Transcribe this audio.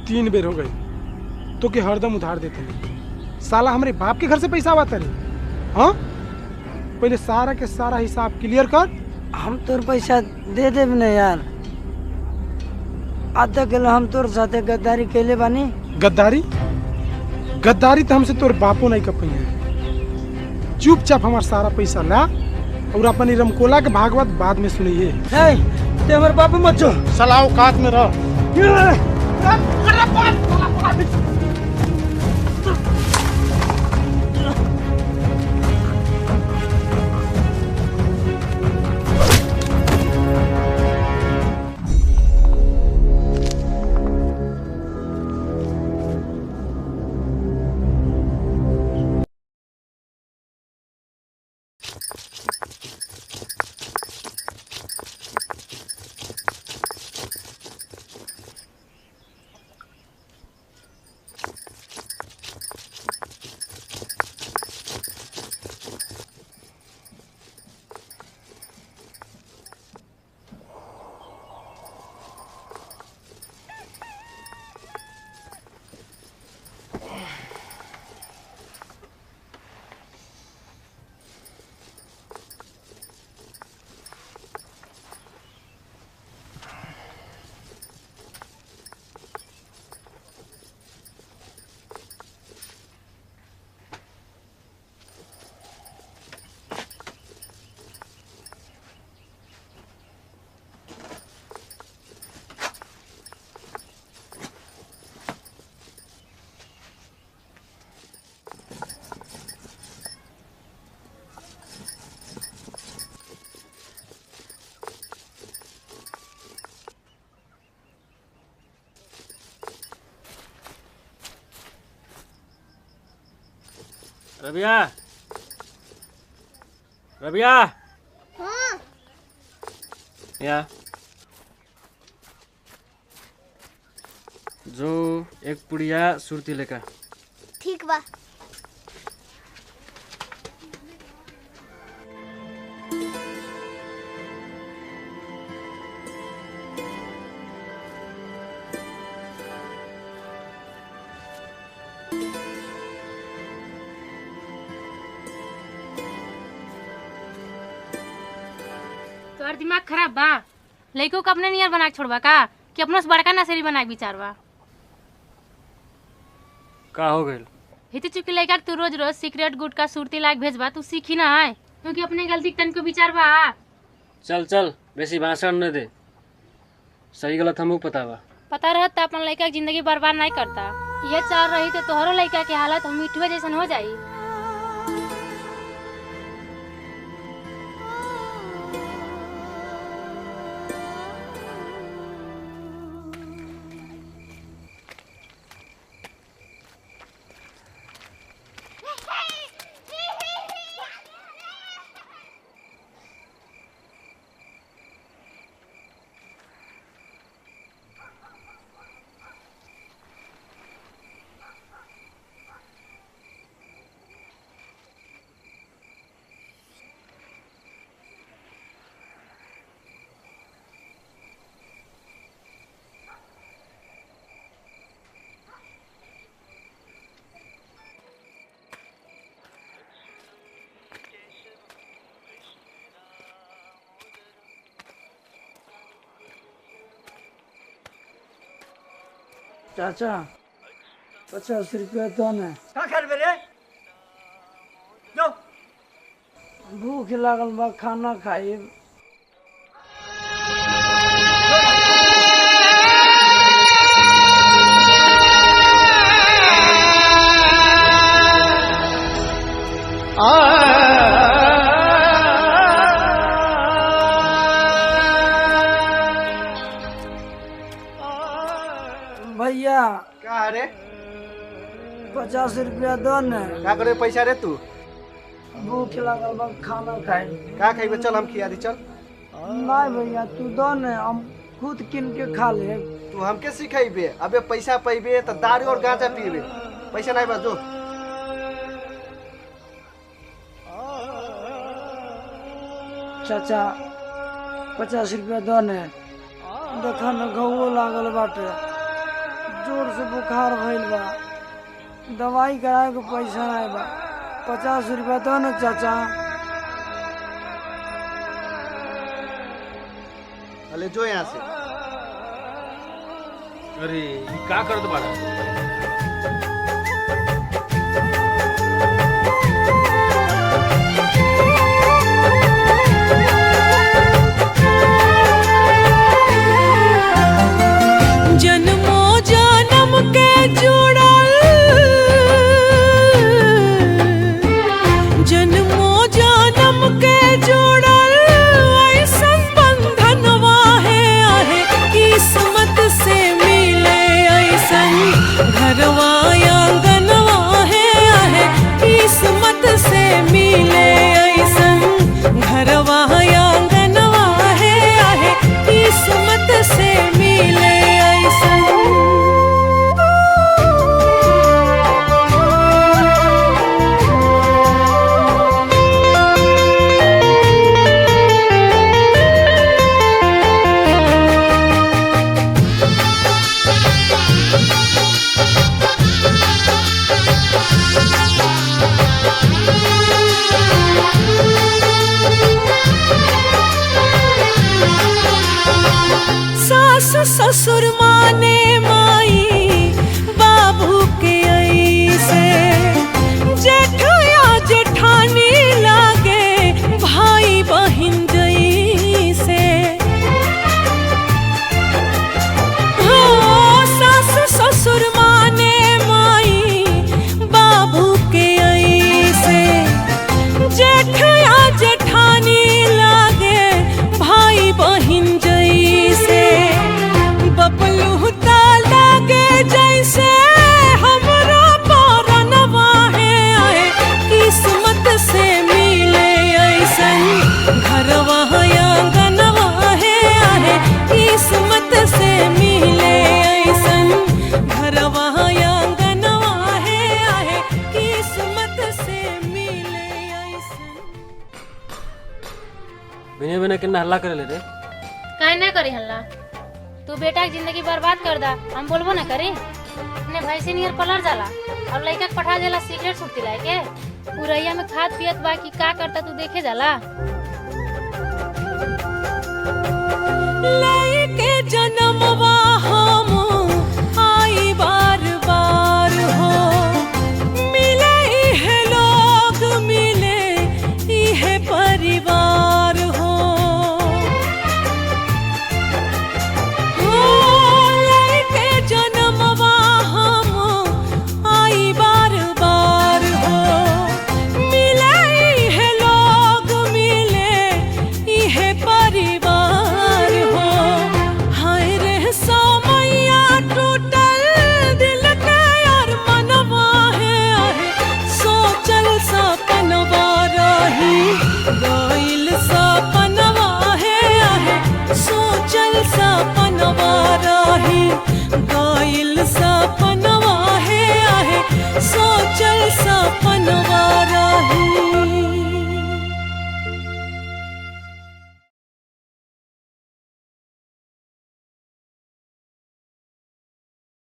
3 बेर हो गई तो के हरदम उधार देते नहीं। साला हमारे बाप के घर से पैसा आवता रही। हाँ, पहले सारा के सारा हिसाब क्लियर कर। हम तोर पैसा दे देब न यार। आधा किलो हम तोर साथे गद्दारी कैले बानी। गद्दारी गद्दारी तो हमसे तोर बापो नहीं कर पाई। चुपचाप हमारा सारा पैसा ला और अपनी रमकोला के भागवत बाद में सुनिए। ते हमारे बापू मत छो। साला औकात में रह। रबिया, रबिया। हाँ। या जो एक पुड़िया सुरती लेकर। ठीक बा। तोहर दिमाग खराब बा। लइको को अपने नियर बना के छोड़बा का कि अपनों से बड़का नसेरी बना के विचारबा। का हो गइल? हिती चुकी लइका के तू रोज रोज सिगरेट गुटखा सुरती लाग भेजबा तू सीखी ना है क्योंकि अपने गलती तन को विचारबा। चल चल बेसी भाषण न दे। सही गलत हमू पता बा। पता रहत त अपन लइका के जिंदगी बर्बाद नहीं करता। ये चाह रही तो तोहरो लइका के हालत हम मिठुआ जैसन हो जाई। चाचा 50 रुपया दो न। का करबे रे? जो भूख लागल बा, खाना खाई। भैया का रे? 50 रुपया दो न। का करे पैसा रे तू? भूख लागल बा, खाना खाई। का खाइबे? चल हम खिया दी। चल नहीं भैया तू दो न, हम खुद किन के खा ले। तू हमके सिखाइबे? अबे पैसा पैबे तो दारू और गांजा पीबे। पैसा नहीं बा जो। चाचा 50 रुपया दो न। देखा न घऊ लागल बाटे, जोर से बुखार भइल बा। दवाई कराए के पैसा नहीं बा। 50 रुपया दो न चाचा। अले जो यहाँ से। अरे ये का करत बाड़ा? जन्मो जन्म के जुड़ल, जन्मो जन्म के जुड़ल ऐसन बंधनवा है आहे किस्मत से मिले ऐसन घरवा आंगनवा है आहे किस्मत से मिले ऐसन घरवा आंगनवा है आहे किस्मत से मिले ऐसन। सास ससुर माने माई बाबू के ऐसे, जेठया जेठानी लागे भाई बहिन जैसे। हो सास ससुर माने माई बाबू के ऐसे, जेठया जेठानी लागे भाई बहिन जैसे। बबलू ता लागे जैसे हमरा परनवा है आए किस्मत से मिले ऐसन घरवा आंगनवा है आए किस्मत से मिले ऐसन घरवा आंगनवा है आए किस्मत से मिले ऐसन। बिने बिने कितना हल्ला करे ले रे? काहे ना करी हल्ला? तू बेटा की जिंदगी बर्बाद कर दा, हम बोलबो ना करी? अपने भाई से नियर पलर जाला और लड़का के पठा देला सिगरेट सुट्टी लाए के। उरैया में खाद पियत बा कि का करता तू देखे जाला? लइके जनमवा